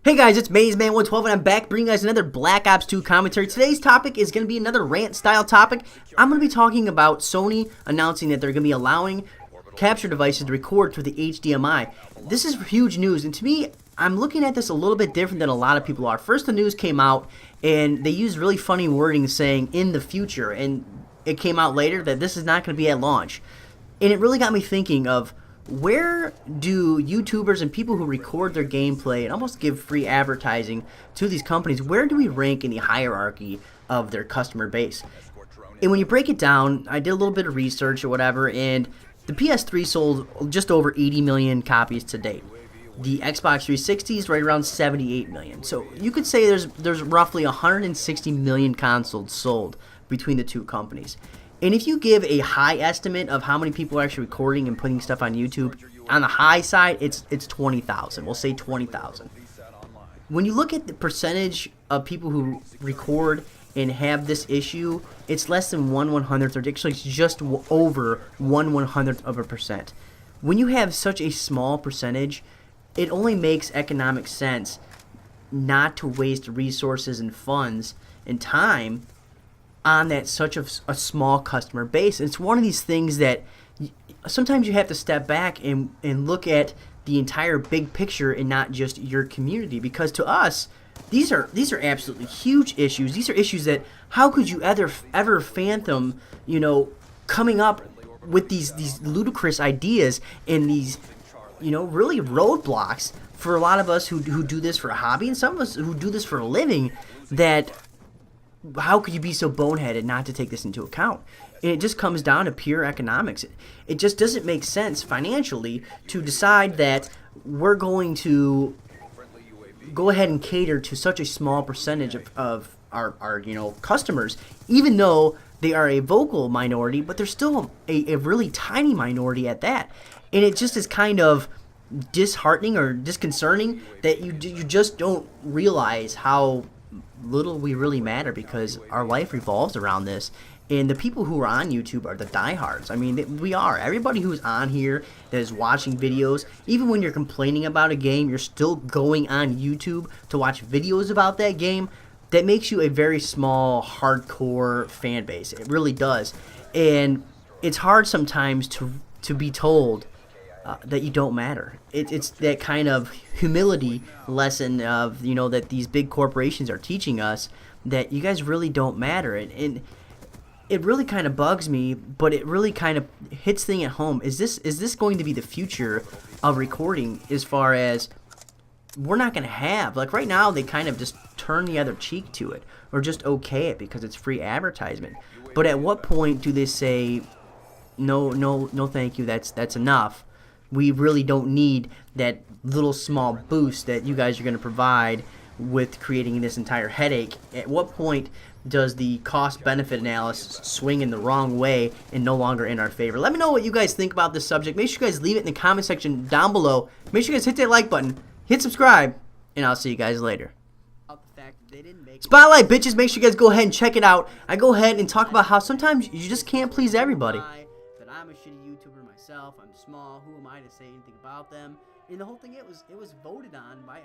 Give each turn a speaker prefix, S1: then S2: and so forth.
S1: Hey guys, it's MazeMan112 and I'm back bringing you guys another Black Ops 2 commentary. Today's topic is going to be another rant style topic. I'm going to be talking about Sony announcing that they're going to be allowing capture devices to record through the HDMI. This is huge news, and to me, I'm looking at this a little bit different than a lot of people are. First, the news came out and they used really funny wording saying in the future, and it came out later that this is not going to be at launch. And it really got me thinking of, where do YouTubers and people who record their gameplay and almost give free advertising to these companies, where do we rank in the hierarchy of their customer base? And when you break it down, I did a little bit of research or whatever, and the PS3 sold just over 80 million copies to date. The Xbox 360 is right around 78 million. So you could say there's roughly 160 million consoles sold between the two companies. And if you give a high estimate of how many people are actually recording and putting stuff on YouTube, on the high side, it's 20,000. We'll say 20,000. When you look at the percentage of people who record and have this issue, it's less than 1/100th, or actually it's just over 1/100th of a percent. When you have such a small percentage, it only makes economic sense not to waste resources and funds and time on that such a small customer base. It's one of these things that sometimes you have to step back and look at the entire big picture and not just your community, because to us these are absolutely huge issues. These are issues that how could you ever fathom, coming up with these ludicrous ideas and these really roadblocks for a lot of us who do this for a hobby, and some of us who do this for a living. That how could you be so boneheaded not to take this into account? And it just comes down to pure economics. It just doesn't make sense financially to decide that we're going to go ahead and cater to such a small percentage of our customers, even though they are a vocal minority, but they're still a really tiny minority at that. And it just is kind of disheartening or disconcerting that you just don't realize how little we really matter, because our life revolves around this. And the people who are on YouTube are the diehards. I mean, we are. Everybody who's on here that is watching videos, even when you're complaining about a game, you're still going on YouTube to watch videos about that game. That makes you a very small, hardcore fan base. It really does. And it's hard sometimes to be told that you don't matter. It's that kind of humility lesson of, that these big corporations are teaching us, that you guys really don't matter. And it really kind of bugs me, but it really kind of hits thing at home. Is this going to be the future of recording, as far as we're not going to have, like right now they kind of just turn the other cheek to it, or just okay it because it's free advertisement. But at what point do they say, no thank you, that's enough? We really don't need that little small boost that you guys are going to provide with creating this entire headache. At what point does the cost-benefit analysis swing in the wrong way and no longer in our favor? Let me know what you guys think about this subject. Make sure you guys leave it in the comment section down below. Make sure you guys hit that like button, hit subscribe, and I'll see you guys later. Spotlight, bitches. Make sure you guys go ahead and check it out. I go ahead and talk about how sometimes you just can't please everybody. That I'm a shitty YouTuber myself. I'm small. Who am I to say anything about them? And the whole thing, it was voted on by